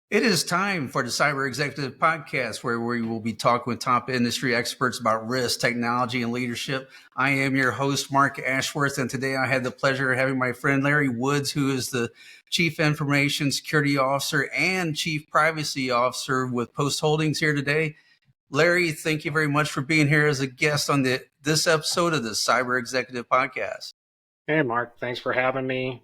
It is time for the Cyber Executive Podcast, where we will be talking with top industry experts about risk, technology, and leadership. I am your host, Marc Ashworth, and today I had the pleasure of having my friend Larry Woods, who is the Chief Information Security Officer and Chief Privacy Officer with Post Holdings here today. Larry, thank you very much for being here as a guest on this episode of the Cyber Executive Podcast. Hey, Mark, thanks for having me.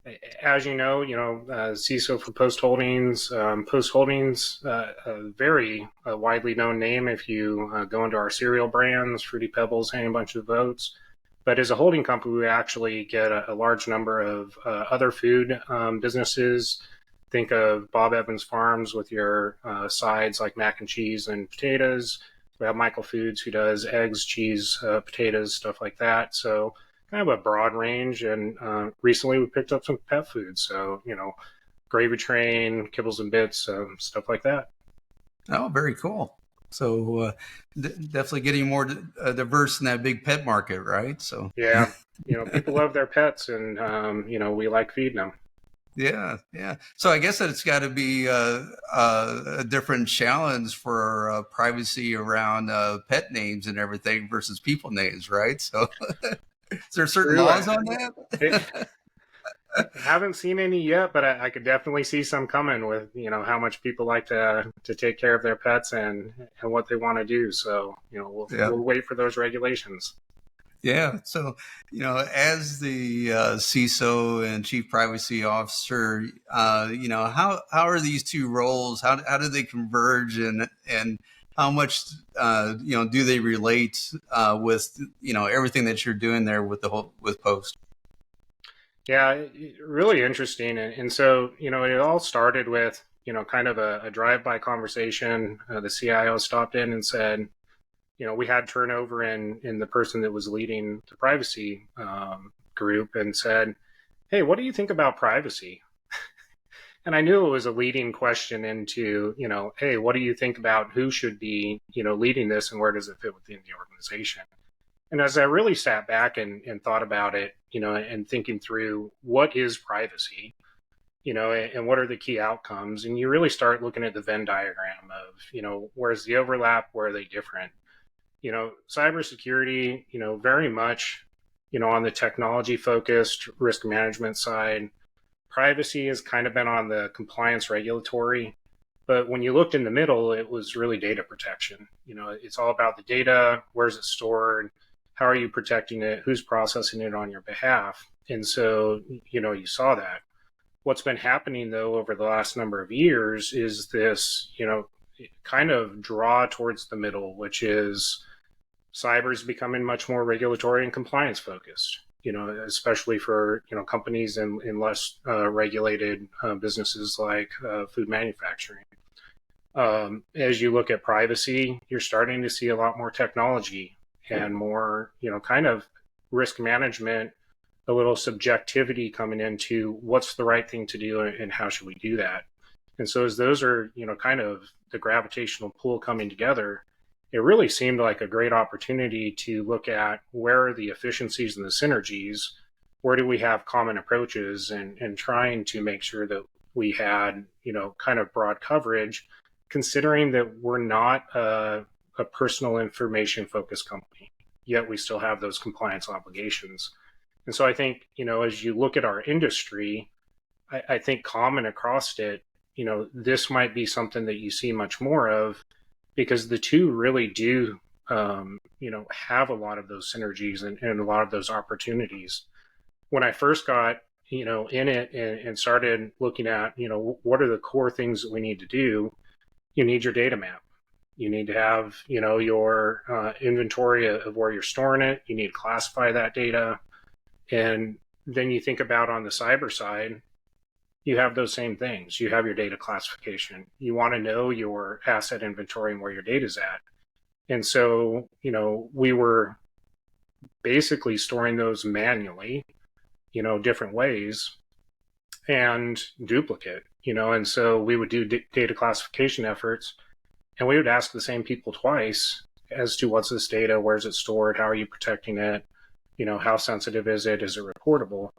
As CISO for Post Holdings. Post Holdings, a very widely known name if you go into our cereal brands, Fruity Pebbles, Honey Bunch of Oats. But as a holding company, we actually get a large number of other food businesses. Think of Bob Evans Farms with your sides like mac and cheese and potatoes. We have Michael Foods, who does eggs, cheese, potatoes, stuff like that. So kind of a broad range. And recently we picked up some pet food. So, Gravy Train, Kibbles and Bits, stuff like that. Oh, very cool. So definitely getting more diverse in that big pet market, right? So yeah, people love their pets, and we like feeding them. Yeah. So I guess that it's got to be a different challenge for privacy around pet names and everything versus people names, right? So is there certain laws on that? I haven't seen any yet, but I could definitely see some coming with, how much people like to take care of their pets and what they want to do. So, we'll wait for those regulations. Yeah. So, as the CISO and Chief Privacy Officer, how are these two roles? How do they converge, and how much do they relate with everything that you're doing there with with Post? Yeah, really interesting. And so, it all started with kind of a drive-by conversation. The CIO stopped in and said, we had turnover in the person that was leading the privacy group, and said, hey, what do you think about privacy? And I knew it was a leading question into, hey, what do you think about who should be, leading this, and where does it fit within the organization? And as I really sat back and thought about it, and thinking through what is privacy, and what are the key outcomes, and you really start looking at the Venn diagram of, where's the overlap, where are they different? Cybersecurity, very much, on the technology focused risk management side. Privacy has kind of been on the compliance regulatory. But when you looked in the middle, it was really data protection. It's all about the data. Where's it stored? How are you protecting it? Who's processing it on your behalf? And so, you saw that. What's been happening, though, over the last number of years is this, kind of draw towards the middle, which is cyber is becoming much more regulatory and compliance focused, especially for, companies in less regulated businesses like food manufacturing. As you look at privacy, you're starting to see a lot more technology and more, kind of risk management, a little subjectivity coming into what's the right thing to do and how should we do that. And so as those are, kind of the gravitational pull coming together, it really seemed like a great opportunity to look at where are the efficiencies and the synergies, where do we have common approaches, and trying to make sure that we had, kind of broad coverage, considering that we're not a personal information focused company, yet we still have those compliance obligations. And so I think, as you look at our industry, I think common across it, this might be something that you see much more of, because the two really do, have a lot of those synergies and a lot of those opportunities. When I first got, in it and started looking at, what are the core things that we need to do, you need your data map. You need to have, your inventory of where you're storing it. You need to classify that data. And then you think about on the cyber side, you have those same things. You have your data classification. You want to know your asset inventory and where your data is at. And so, we were basically storing those manually, different ways, and duplicate, and so we would do data classification efforts, and we would ask the same people twice as to what's this data, where's it stored, how are you protecting it, how sensitive is it reportable?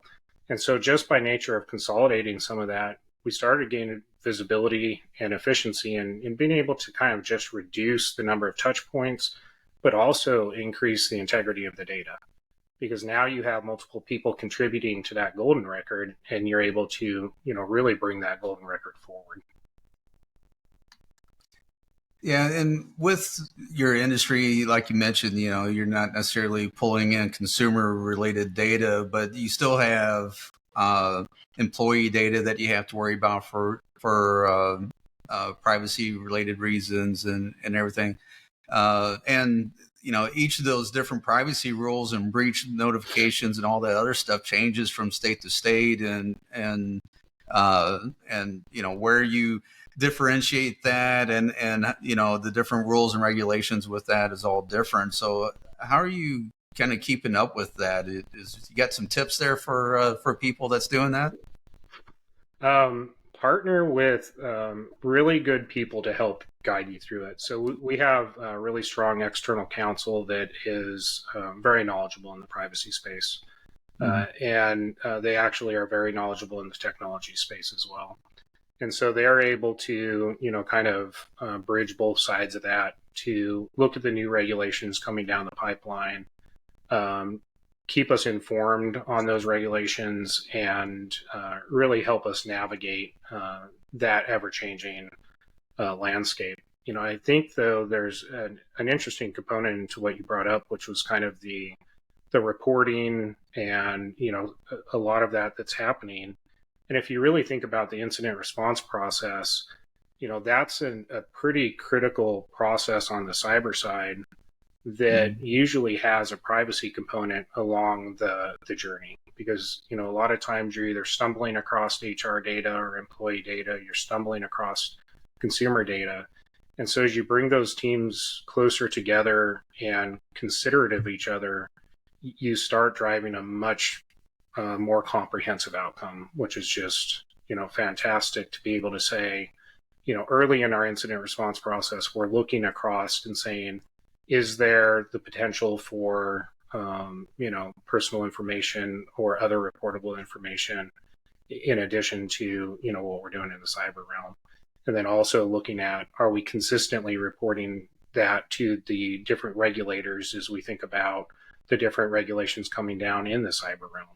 And so just by nature of consolidating some of that, we started gaining visibility and efficiency in being able to kind of just reduce the number of touch points, but also increase the integrity of the data. Because now you have multiple people contributing to that golden record, and you're able to, really bring that golden record forward. Yeah, and with your industry, like you mentioned, you're not necessarily pulling in consumer-related data, but you still have employee data that you have to worry about for privacy-related reasons and everything. And each of those different privacy rules and breach notifications and all that other stuff changes from state to state, and where you differentiate that and the different rules and regulations with that is all different. So how are you kind of keeping up with that? You got some tips there for people that's doing that? Partner with really good people to help guide you through it. So we have a really strong external counsel that is very knowledgeable in the privacy space. And they actually are very knowledgeable in the technology space as well. And so they're able to, kind of bridge both sides of that to look at the new regulations coming down the pipeline, keep us informed on those regulations, and really help us navigate that ever-changing landscape. I think, though, there's an interesting component to what you brought up, which was kind of the reporting and, a lot of that's happening. And if you really think about the incident response process, that's a pretty critical process on the cyber side that usually has a privacy component along the journey. Because, a lot of times you're either stumbling across HR data or employee data, you're stumbling across consumer data. And so as you bring those teams closer together and considerate of each other, you start driving a much more comprehensive outcome, which is just, fantastic to be able to say, early in our incident response process, we're looking across and saying, is there the potential for, personal information or other reportable information in addition to, what we're doing in the cyber realm? And then also looking at, are we consistently reporting that to the different regulators as we think about the different regulations coming down in the cyber realm?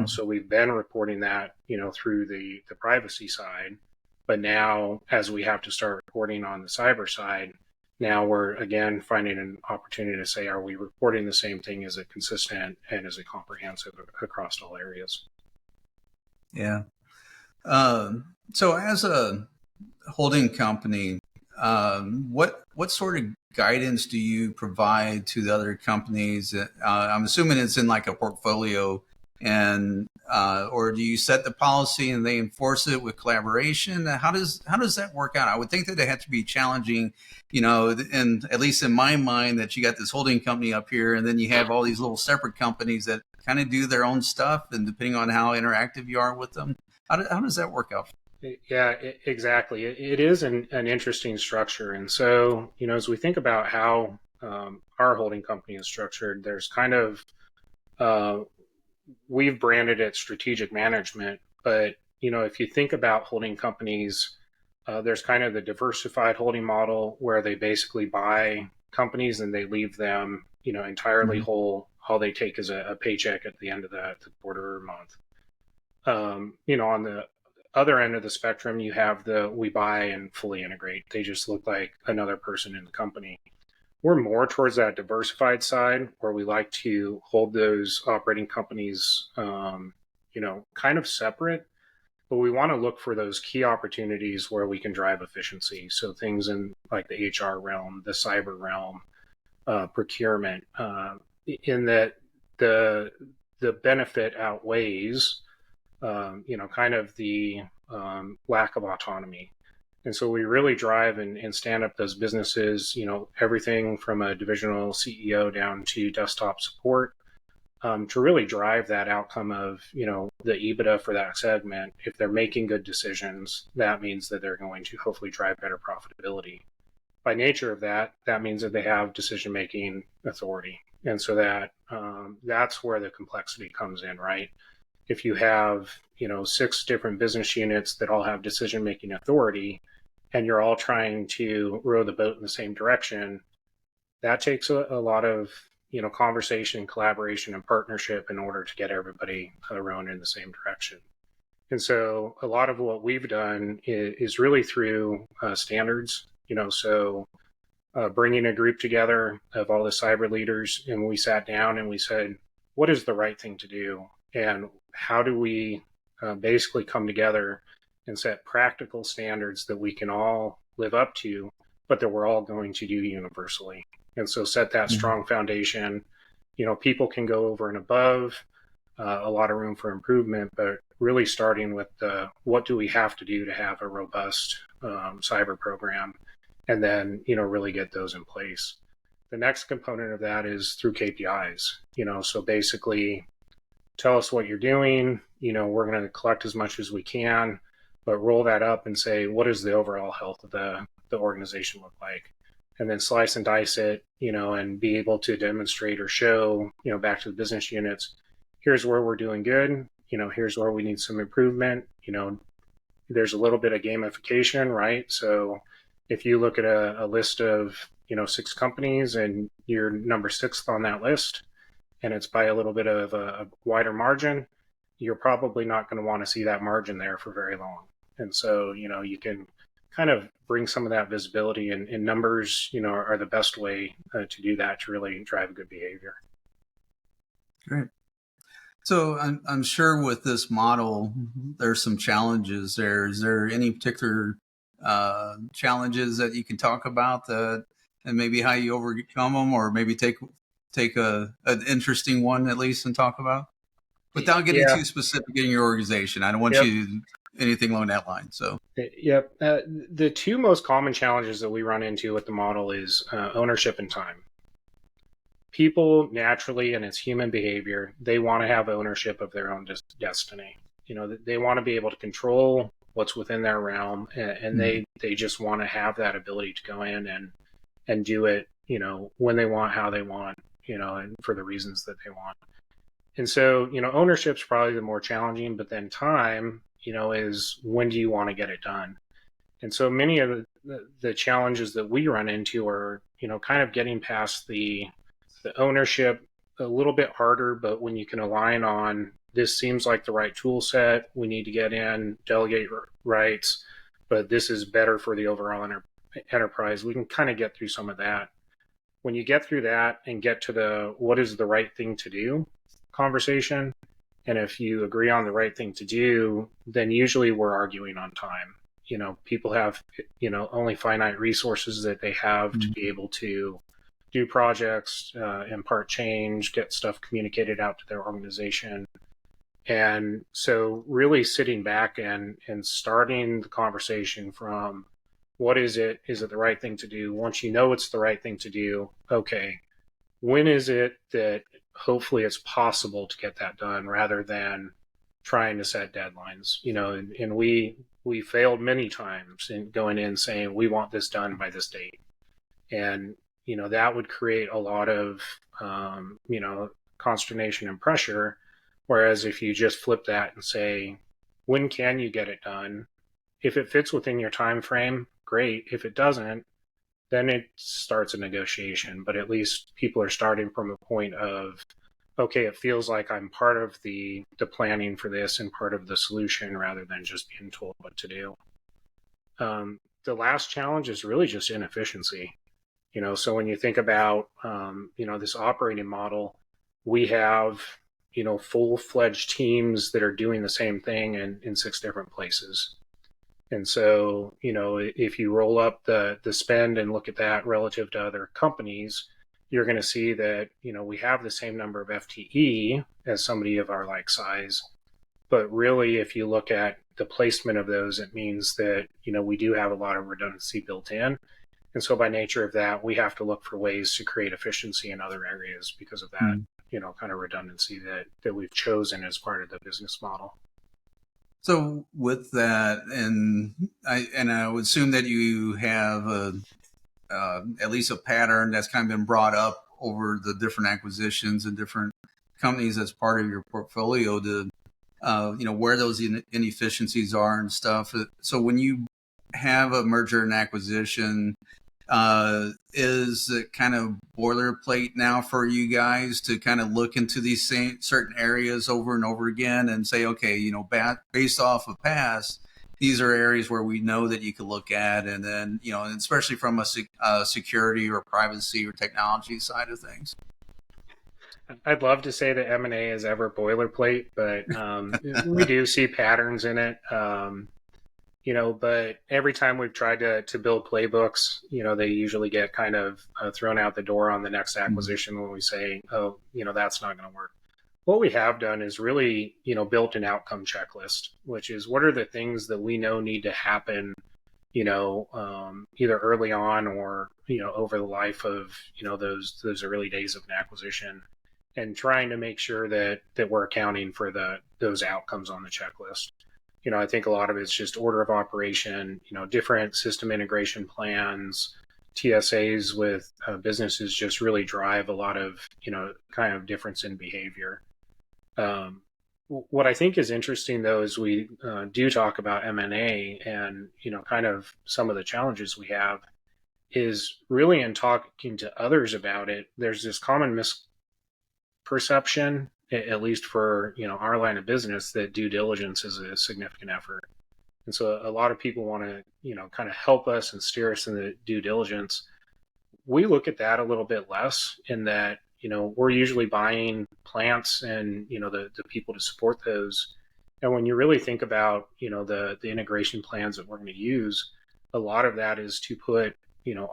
So we've been reporting that, through the privacy side, but now as we have to start reporting on the cyber side, now we're again finding an opportunity to say, are we reporting the same thing? Is it consistent and is it comprehensive across all areas? Yeah. So as a holding company, what sort of guidance do you provide to the other companies? I'm assuming it's in like a portfolio, and or do you set the policy and they enforce it with collaboration? How does that work out? I would think that it had to be challenging, and at least in my mind, that you got this holding company up here, and then you have all these little separate companies that kind of do their own stuff, and depending on how interactive you are with them, how does that work out? Yeah, exactly. It is an interesting structure. And so, as we think about how our holding company is structured, there's kind of, we've branded it strategic management. But, if you think about holding companies, there's kind of the diversified holding model where they basically buy companies and they leave them, entirely whole. All they take is a paycheck at the end of the quarter or month. On the other end of the spectrum, you have we buy and fully integrate. They just look like another person in the company. We're more towards that diversified side where we like to hold those operating companies, kind of separate, but we want to look for those key opportunities where we can drive efficiency. So things in like the HR realm, the cyber realm, procurement, in that the benefit outweighs kind of the lack of autonomy. And so we really drive and stand up those businesses, everything from a divisional CEO down to desktop support, to really drive that outcome of, the EBITDA for that segment. If they're making good decisions, that means that they're going to hopefully drive better profitability. By nature of that means that they have decision-making authority. And so that's where the complexity comes in, right? if you have, 6 different business units that all have decision-making authority and you're all trying to row the boat in the same direction, that takes a lot of, conversation, collaboration, and partnership in order to get everybody rowing in the same direction. And so a lot of what we've done is really through standards, so bringing a group together of all the cyber leaders, and we sat down and we said, what is the right thing to do? And how do we basically come together and set practical standards that we can all live up to, but that we're all going to do universally? And so set that strong foundation. People can go over and above, a lot of room for improvement, but really starting with what do we have to do to have a robust cyber program, and then, really get those in place. The next component of that is through KPIs, so basically tell us what you're doing, we're going to collect as much as we can, but roll that up and say, what does the overall health of the organization look like? And then slice and dice it, and be able to demonstrate or show, back to the business units, here's where we're doing good, here's where we need some improvement, there's a little bit of gamification, right? So if you look at a list of, 6 companies and you're number 6th on that list, and it's by a little bit of a wider margin, you're probably not going to want to see that margin there for very long. And so, you can kind of bring some of that visibility, and numbers, are the best way to do that, to really drive good behavior. Great. So I'm sure with this model, there's some challenges there. Is there any particular challenges that you can talk about that, and maybe how you overcome them, or maybe take an interesting one at least and talk about, without getting too specific in your organization? I don't want you to anything along that line. So yep, the 2 most common challenges that we run into with the model is ownership and time. People naturally, and it's human behavior, they want to have ownership of their own destiny. They want to be able to control what's within their realm, and they just want to have that ability to go in and do it, when they want, how they want, and for the reasons that they want. And so, ownership's probably the more challenging, but then time, is when do you want to get it done? And so many of the challenges that we run into are, kind of getting past the ownership a little bit harder, but when you can align on, this seems like the right tool set, we need to get in, delegate rights, but this is better for the overall enterprise, we can kind of get through some of that. When you get through that and get to the what is the right thing to do conversation, and if you agree on the right thing to do, then usually we're arguing on time. People have, only finite resources that they have to be able to do projects, impart change, get stuff communicated out to their organization. And so really sitting back and starting the conversation from, what is it? Is it the right thing to do? Once you know it's the right thing to do, okay, when is it that hopefully it's possible to get that done, rather than trying to set deadlines? And we failed many times in going in saying, we want this done by this date. And, that would create a lot of, consternation and pressure. Whereas if you just flip that and say, when can you get it done? If it fits within your time frame, great. If it doesn't, then it starts a negotiation. But at least people are starting from a point of, okay, it feels like I'm part of the planning for this and part of the solution, rather than just being told what to do. The last challenge is really just inefficiency. So when you think about, this operating model, we have, full-fledged teams that are doing the same thing in 6 different places. And so, if you roll up the spend and look at that relative to other companies, you're going to see that, we have the same number of FTE as somebody of our like size. But really, if you look at the placement of those, it means that, we do have a lot of redundancy built in. And so by nature of that, we have to look for ways to create efficiency in other areas because of that, kind of redundancy that we've chosen as part of the business model. So with that, and I would assume that you have at least a pattern that's kind of been brought up over the different acquisitions and different companies as part of your portfolio to where those inefficiencies are and stuff. So when you have a merger and acquisition, is it kind of boilerplate now for you guys to kind of look into these same certain areas over and over again and say, okay, based off of past, these are areas where we know that you can look at, and then, and especially from a security or privacy or technology side of things. I'd love to say that M&A is ever boilerplate, but we do see patterns in it. But every time we've tried to build playbooks, they usually get kind of thrown out the door on the next acquisition when we say, oh, that's not going to work. What we have done is really, built an outcome checklist, which is what are the things that we know need to happen, either early on or, over the life of, those early days of an acquisition, and trying to make sure that we're accounting for those outcomes on the checklist. I think a lot of it's just order of operation, different system integration plans, TSAs with businesses just really drive a lot of, kind of difference in behavior. What I think is interesting, though, is we do talk about M&A and, kind of some of the challenges we have is really in talking to others about it. There's this common misperception, at least for, our line of business, that due diligence is a significant effort. And so a lot of people want to, kind of help us and steer us in the due diligence. We look at that a little bit less in that, we're usually buying plants and, the people to support those. And when you really think about, the integration plans that we're going to use, a lot of that is to put,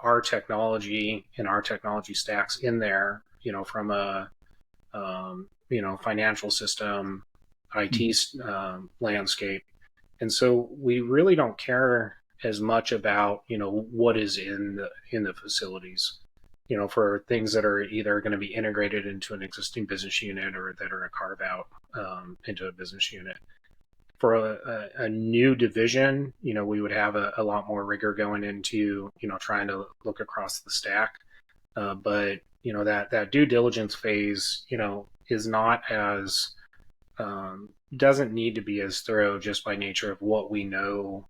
our technology and our technology stacks in there, from a, financial system, IT landscape. And so we really don't care as much about, what is in the facilities, for things that are either going to be integrated into an existing business unit or that are a carve out into a business unit. For a new division, we would have a lot more rigor going into, trying to look across the stack. But that due diligence phase, is not as doesn't need to be as thorough just by nature of what we know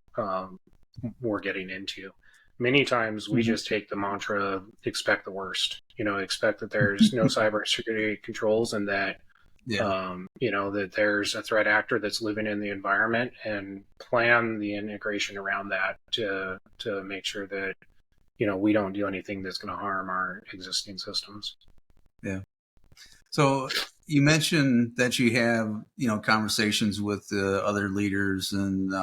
we're getting into. Many times we just take the mantra of expect the worst, expect that there's no cybersecurity controls and that, that there's a threat actor that's living in the environment, and plan the integration around that to make sure that, we don't do anything that's going to harm our existing systems. Yeah. So you mentioned that you have, conversations with the other leaders and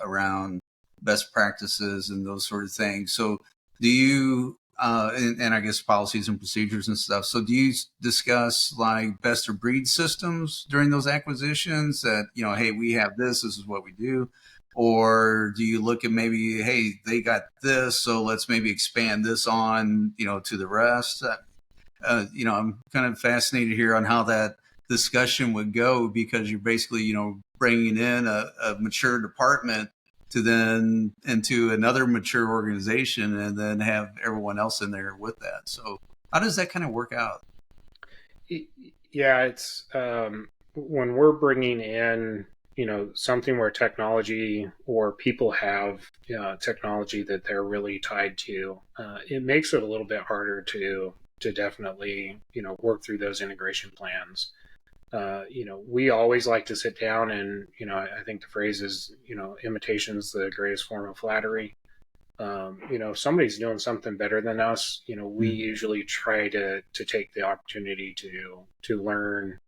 around best practices and those sort of things. So do you, and I guess policies and procedures and stuff. So do you discuss like best of breed systems during those acquisitions that, hey, we have this is what we do? Or do you look at maybe, hey, they got this, so let's maybe expand this on, to the rest? I'm kind of fascinated here on how that discussion would go, because you're basically, bringing in a mature department to then into another mature organization and then have everyone else in there with that. So how does that kind of work out? Yeah, it's when we're bringing in, something where technology or people have technology that they're really tied to, it makes it a little bit harder to definitely, work through those integration plans. We always like to sit down and, I think the phrase is, imitation's the greatest form of flattery. If somebody's doing something better than us, we usually try to take the opportunity to learn,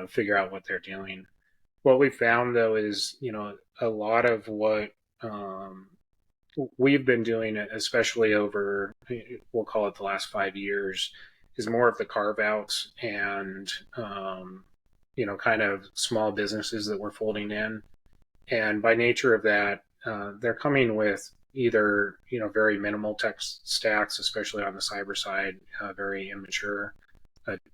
figure out what they're doing. What we found, though, is, a lot of what we've been doing, especially over, we'll call it the last 5 years, is more of the carve outs and, kind of small businesses that we're folding in. And by nature of that, they're coming with either, very minimal tech stacks, especially on the cyber side, very immature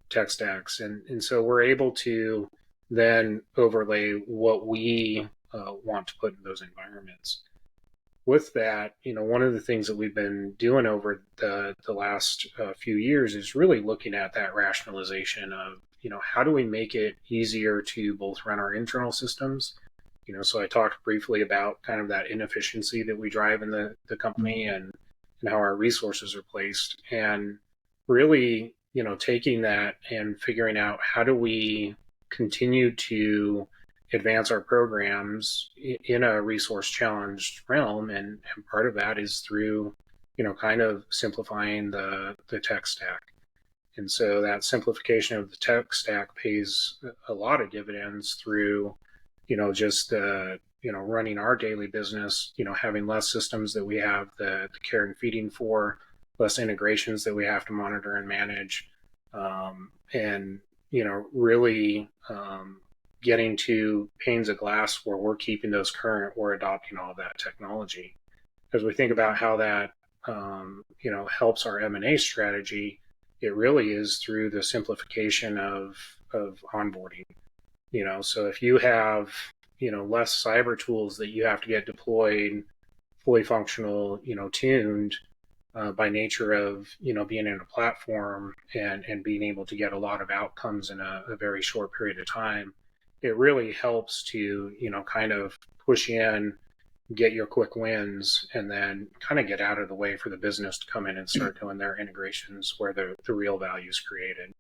tech stacks. And so we're able to then overlay what we want to put in those environments. With that, one of the things that we've been doing over the last few years is really looking at that rationalization of, how do we make it easier to both run our internal systems? So I talked briefly about kind of that inefficiency that we drive in the company and how our resources are placed. And really, taking that and figuring out how do we continue to advance our programs in a resource challenged realm. And part of that is through, kind of simplifying the tech stack. And so that simplification of the tech stack pays a lot of dividends through, just running our daily business, having less systems that we have the care and feeding for, less integrations that we have to monitor and manage, and, really getting to panes of glass where we're keeping those current, we're adopting all of that technology. As we think about how that, helps our M&A strategy, it really is through the simplification of onboarding. So if you have, less cyber tools that you have to get deployed, fully functional, tuned by nature of, being in a platform and being able to get a lot of outcomes in a very short period of time, it really helps to, kind of push in, get your quick wins, and then kind of get out of the way for the business to come in and start doing their integrations where the real value is created.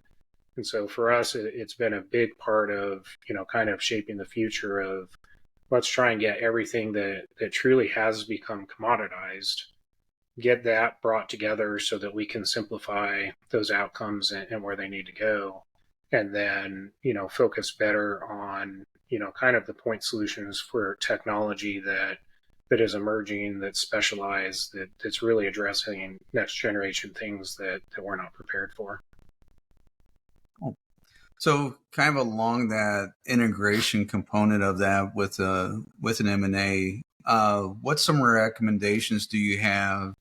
And so for us, it's been a big part of, kind of shaping the future of let's try and get everything that truly has become commoditized, get that brought together so that we can simplify those outcomes and where they need to go. And then, focus better on, kind of the point solutions for technology that is emerging, that's specialized, that's really addressing next generation things that we're not prepared for. So kind of along that integration component of that with an M&A, what some recommendations do you have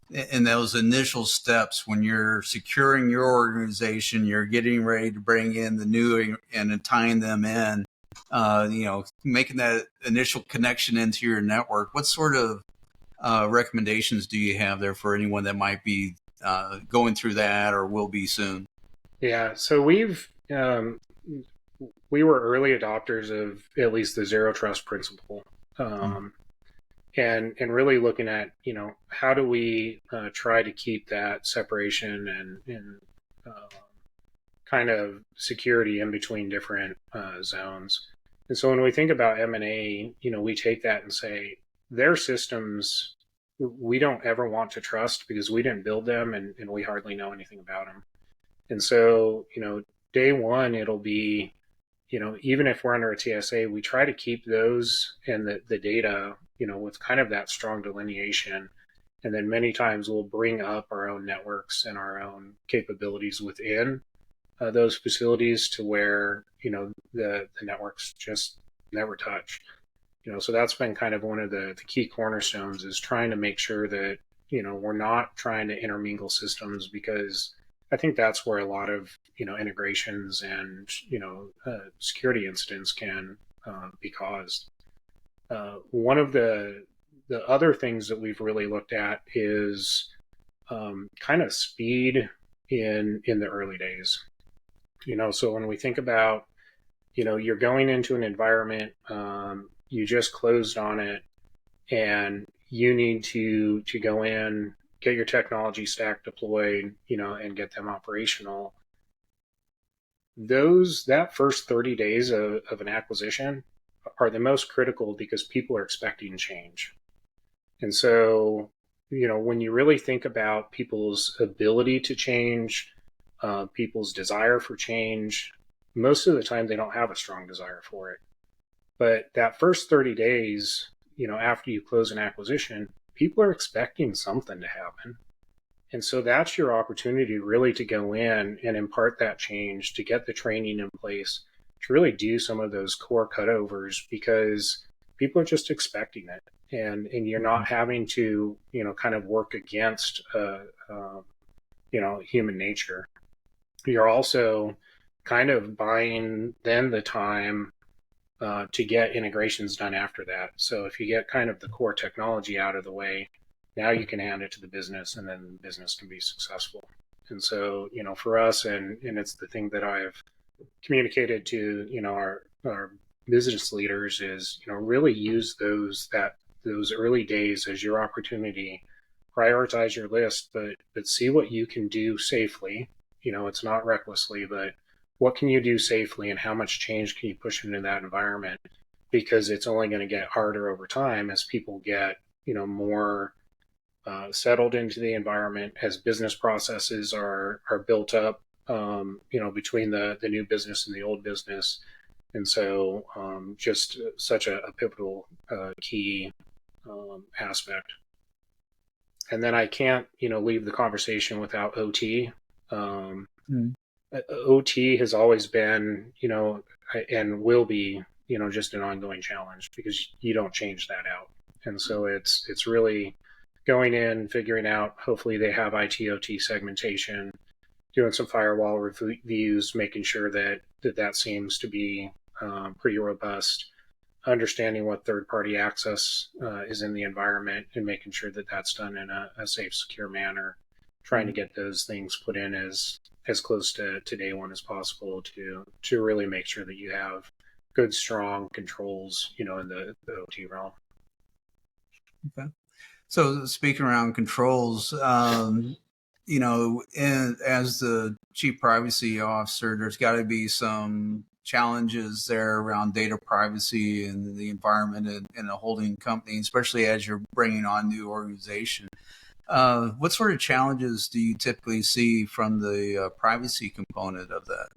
in those initial steps when you're securing your organization, you're getting ready to bring in the new and tying them in, making that initial connection into your network? What sort of recommendations do you have there for anyone that might be going through that or will be soon? Yeah, so we were early adopters of at least the zero trust principle, and really looking at how do we try to keep that separation and kind of security in between different zones. And so when we think about M&A, we take that and say their systems we don't ever want to trust because we didn't build them and we hardly know anything about them. And so, day one, it'll be, even if we're under a TSA, we try to keep those and the data, with kind of that strong delineation. And then many times we'll bring up our own networks and our own capabilities within those facilities to where, the networks just never touch. So that's been kind of one of the key cornerstones is trying to make sure that, we're not trying to intermingle systems, because I think that's where a lot of, integrations and, security incidents can be caused. One of the other things that we've really looked at is kind of speed in the early days. So when we think about, you're going into an environment, you just closed on it, and you need to go in, get your technology stack deployed, and get them operational. That first 30 days of an acquisition are the most critical because people are expecting change. And so, when you really think about people's ability to change, people's desire for change, most of the time they don't have a strong desire for it. But that first 30 days, after you close an acquisition, people are expecting something to happen. And so that's your opportunity really to go in and impart that change, to get the training in place, to really do some of those core cutovers, because people are just expecting it. And you're not having to, kind of work against, human nature. You're also kind of buying then the time to get integrations done after that. So if you get kind of the core technology out of the way, now you can hand it to the business, and then the business can be successful. And so, for us, and it's the thing that I've communicated to, our business leaders is, really use those early days as your opportunity. Prioritize your list, but see what you can do safely. It's not recklessly, but what can you do safely, and how much change can you push into that environment? Because it's only going to get harder over time as people get, more settled into the environment, as business processes are built up, between the new business and the old business. And so, just such a pivotal key aspect. And then I can't, leave the conversation without OT. Um, Mm. OT has always been, and will be, just an ongoing challenge, because you don't change that out. And so it's really going in, figuring out. Hopefully, they have IT/OT segmentation, doing some firewall reviews, making sure that seems to be pretty robust, understanding what third-party access is in the environment, and making sure that that's done in a safe, secure manner, trying to get those things put in as close to day one as possible to really make sure that you have good, strong controls, in the OT realm. Okay. So speaking around controls, as the chief privacy officer, there's got to be some challenges there around data privacy and the environment in a holding company, especially as you're bringing on new organization. What sort of challenges do you typically see from the privacy component of that?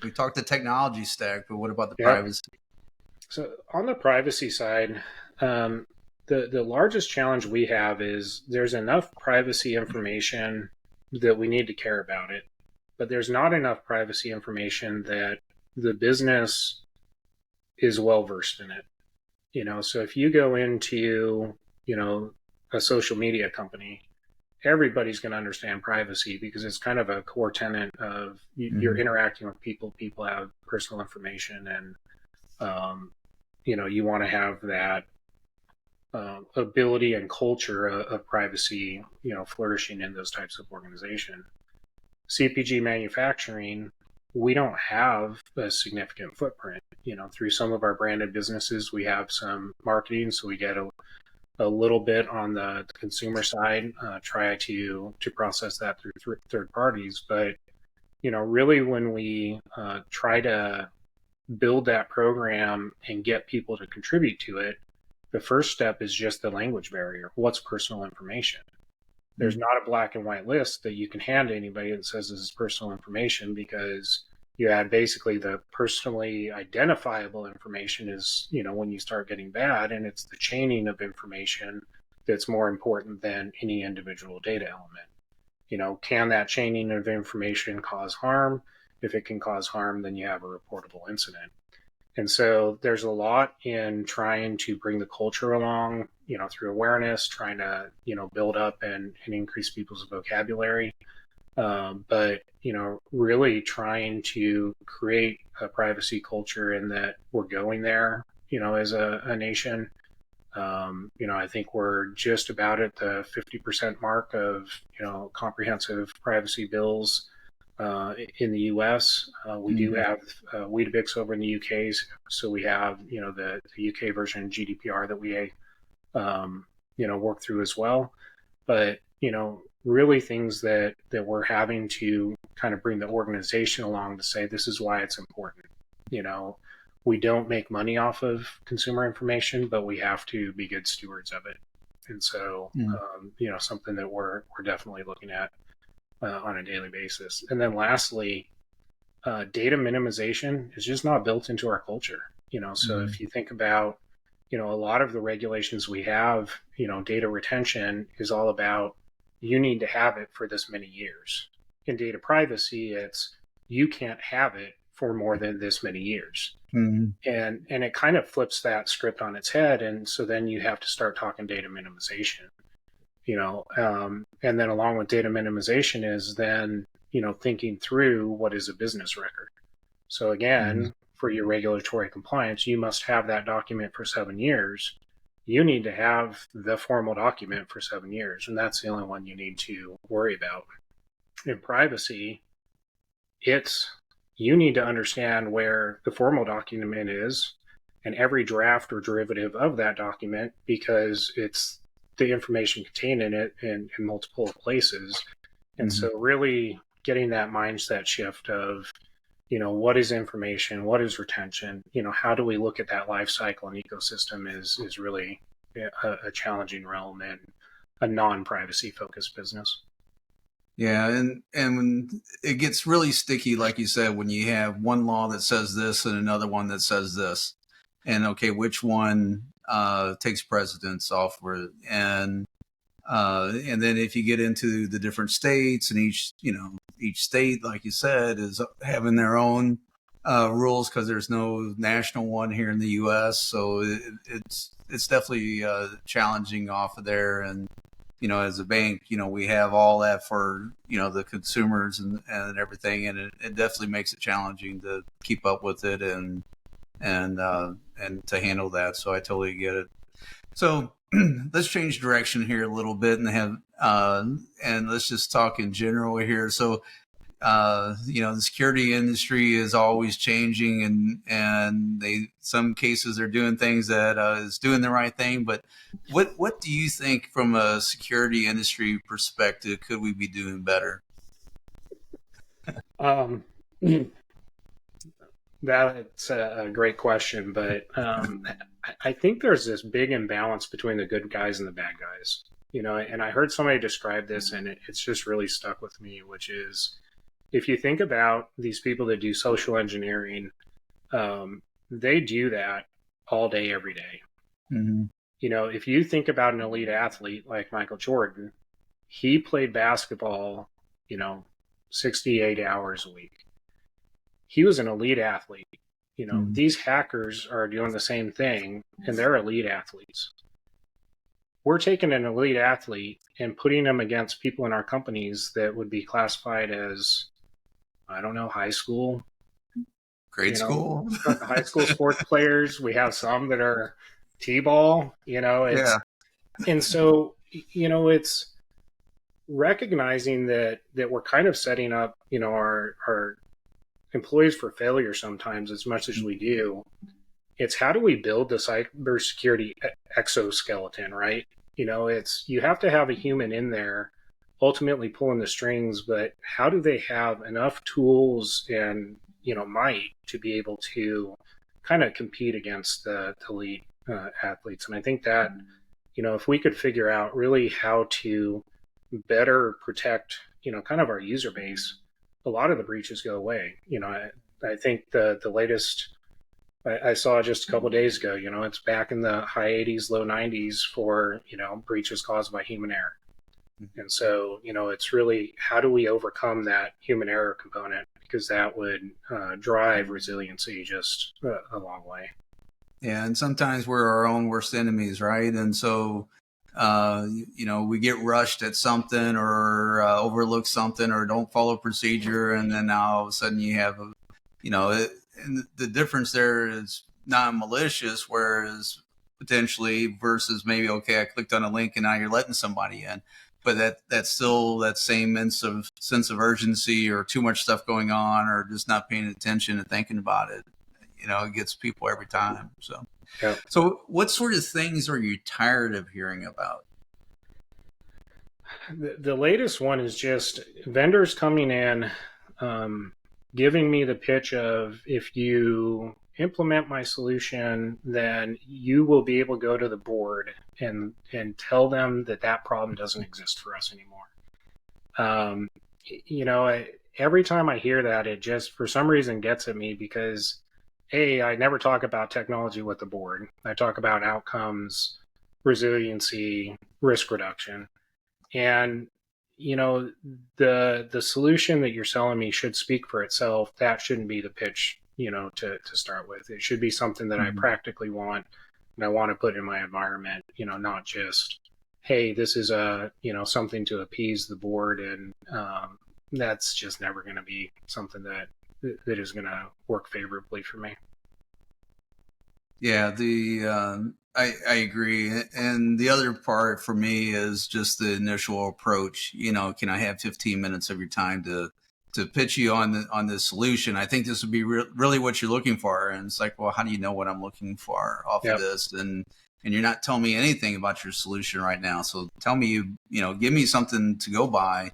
We talked the technology stack, but what about the privacy? So on the privacy side, the largest challenge we have is there's enough privacy information that we need to care about it, but there's not enough privacy information that the business is well versed in it. So if you go into, a social media company, everybody's going to understand privacy, because it's kind of a core tenet of you're interacting with people. People have personal information, and you want to have that ability and culture of privacy, flourishing in those types of organization. CPG manufacturing, we don't have a significant footprint. Through some of our branded businesses, we have some marketing, so we get a little bit on the consumer side, try to process that through third parties. But, really when we try to build that program and get people to contribute to it, the first step is just the language barrier. What's personal information? There's not a black and white list that you can hand to anybody that says this is personal information, because you add basically the personally identifiable information is, when you start getting bad, and it's the chaining of information that's more important than any individual data element. Can that chaining of information cause harm? If it can cause harm, then you have a reportable incident. And so there's a lot in trying to bring the culture along, through awareness, trying to, build up and increase people's vocabulary. But, really trying to create a privacy culture, in that we're going there, as a nation. I think we're just about at the 50% mark of, comprehensive privacy bills in the U.S. We do have Weetabix over in the U.K., so we have, the U.K. version of GDPR that we, work through as well. But, really things that we're having to kind of bring the organization along to say, this is why it's important. We don't make money off of consumer information, but we have to be good stewards of it. And so, something that we're definitely looking at on a daily basis. And then lastly, data minimization is just not built into our culture. So if you think about, a lot of the regulations we have, data retention is all about, you need to have it for this many years. In data privacy, it's, you can't have it for more than this many years. And it kind of flips that script on its head. And so then you have to start talking data minimization. And then along with data minimization is then, thinking through what is a business record. So again, for your regulatory compliance, you must have that document for 7 years. You need to have the formal document for 7 years, and that's the only one you need to worry about. In privacy, it's you need to understand where the formal document is and every draft or derivative of that document, because it's the information contained in it in multiple places. And Mhm. so really getting that mindset shift of, what is information, what is retention, how do we look at that life cycle and ecosystem is really a challenging realm in a non-privacy focused business. Yeah, and when it gets really sticky, like you said, when you have one law that says this and another one that says this, and okay, which one takes precedence off for it? And then if you get into the different states, and each state, like you said, is having their own rules because there's no national one here in the U.S. So it's definitely challenging off of there. And as a bank, we have all that for the consumers and everything, and it definitely makes it challenging to keep up with it and to handle that. So I totally get it. So let's change direction here a little bit and let's just talk in general here. So the security industry is always changing, and some cases are doing things that is doing the right thing. But what do you think from a security industry perspective could we be doing better? Um, that's a great question, but I think there's this big imbalance between the good guys and the bad guys. And I heard somebody describe this, and it's just really stuck with me, which is if you think about these people that do social engineering, they do that all day, every day. Mm-hmm. If you think about an elite athlete like Michael Jordan, he played basketball, 68 hours a week. He was an elite athlete. Mm-hmm. These hackers are doing the same thing, and they're elite athletes. We're taking an elite athlete and putting them against people in our companies that would be classified as, I don't know, high school, Grade school. high school sports players. We have some that are T-ball, Yeah. and so, it's recognizing that we're kind of setting up, our employees for failure sometimes as much as we do. It's how do we build the cybersecurity exoskeleton, right? It's you have to have a human in there ultimately pulling the strings, but how do they have enough tools and might to be able to kind of compete against the elite athletes? And I think that if we could figure out really how to better protect kind of our user base, a lot of the breaches go away. I think the latest I saw just a couple of days ago, it's back in the high 80s, low 90s for, breaches caused by human error. And so, it's really how do we overcome that human error component, because that would drive resiliency just a long way. Yeah, and sometimes we're our own worst enemies, right? And so, we get rushed at something or overlook something or don't follow procedure, and then now all of a sudden you have and the difference there is not malicious, whereas potentially versus maybe okay, I clicked on a link and now you're letting somebody in, but that's still that same sense of urgency or too much stuff going on or just not paying attention and thinking about it. It gets people every time. So, Yeah. so what sort of things are you tired of hearing about? The latest one is just vendors coming in, giving me the pitch of if you implement my solution, then you will be able to go to the board and tell them that problem doesn't exist for us anymore. Every time I hear that, it just for some reason gets at me because I never talk about technology with the board. I talk about outcomes, resiliency, risk reduction. And the solution that you're selling me should speak for itself. That shouldn't be the pitch, to start with. It should be something that I practically want and I want to put in my environment, not just, hey, this is something to appease the board, and that's just never going to be something that is going to work favorably for me. Yeah, I agree. And the other part for me is just the initial approach. Can I have 15 minutes of your time to to pitch you on this solution. I think this would be really what you're looking for. And it's like, well, how do you know what I'm looking for off of this? And you're not telling me anything about your solution right now. So tell me, give me something to go by,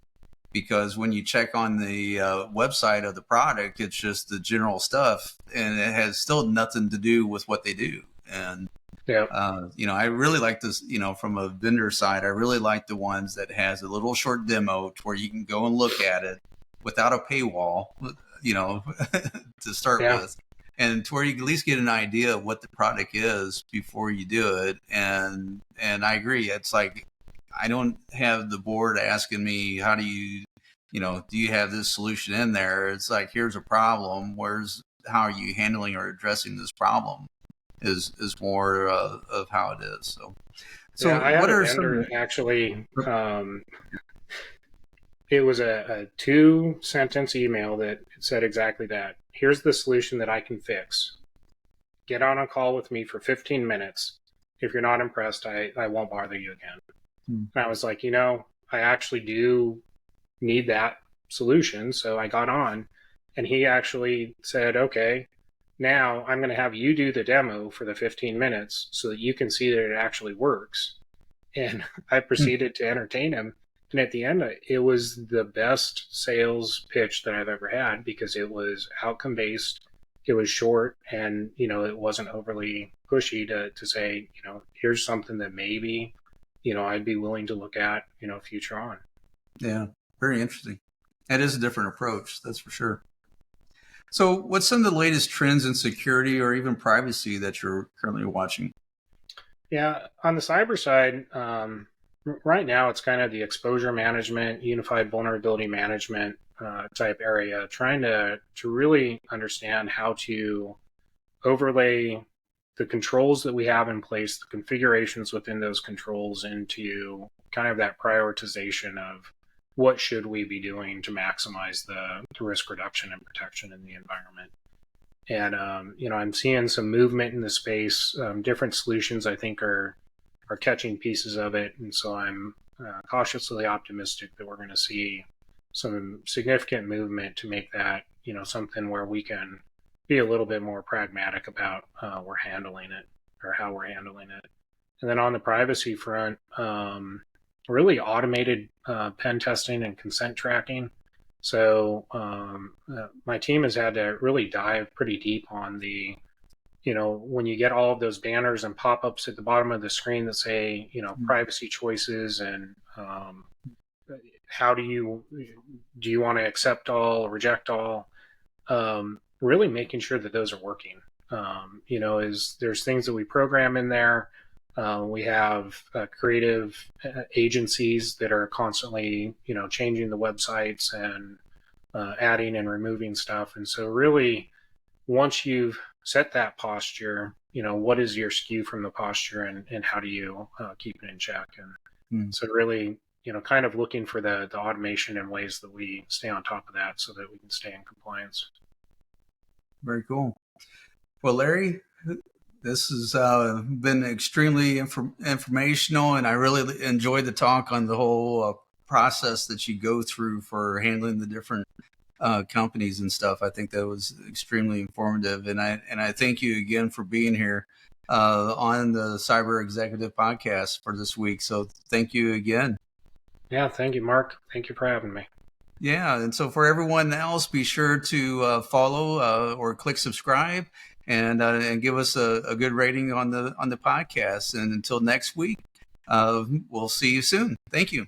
because when you check on the website of the product, it's just the general stuff, and it has still nothing to do with what they do. And I really like this, from a vendor side, I really like the ones that has a little short demo to where you can go and look at it without a paywall, to start with, and to where you can at least get an idea of what the product is before you do it. And I agree. It's like, I don't have the board asking me, how do you, do you have this solution in there? It's like, here's a problem. How are you handling or addressing this problem? Is more of how it is. So I had a vendor actually. It was a 2-sentence email that said exactly that. Here's the solution that I can fix. Get on a call with me for 15 minutes. If you're not impressed, I won't bother you again. And I was like, I actually do need that solution. So I got on, and he actually said, okay, now I'm going to have you do the demo for the 15 minutes so that you can see that it actually works. And I proceeded to entertain him. And at the end, it was the best sales pitch that I've ever had, because it was outcome based, it was short, and, it wasn't overly pushy to say, here's something that maybe, I'd be willing to look at, future on. Yeah, very interesting. That is a different approach, that's for sure. So what's some of the latest trends in security or even privacy that you're currently watching? Yeah, on the cyber side, right now it's kind of the exposure management, unified vulnerability management type area, trying to really understand how to overlay the controls that we have in place, the configurations within those controls, into kind of that prioritization of what should we be doing to maximize the risk reduction and protection in the environment. And, I'm seeing some movement in the space. Different solutions, I think, are catching pieces of it. And so I'm cautiously optimistic that we're going to see some significant movement to make that, something where we can be a little bit more pragmatic about we're handling it, or how we're handling it. And then on the privacy front, really automated pen testing and consent tracking. So my team has had to really dive pretty deep on the, when you get all of those banners and pop-ups at the bottom of the screen that say, privacy choices, and how do you want to accept all, reject all, really making sure that those are working. There's things that we program in there. We have creative agencies that are constantly, changing the websites and adding and removing stuff. And so really, once you've set that posture, what is your skew from the posture, and how do you keep it in check? And so really, kind of looking for the automation and ways that we stay on top of that so that we can stay in compliance. Very cool. Well, Larry, this has been extremely informational, and I really enjoyed the talk on the whole process that you go through for handling the different companies and stuff. I think that was extremely informative, and I thank you again for being here on the Cyber Executive Podcast for this week. So thank you again. Yeah, thank you, Mark. Thank you for having me. Yeah, and so for everyone else, be sure to follow or click subscribe, and give us a good rating on the podcast. And until next week, we'll see you soon. Thank you.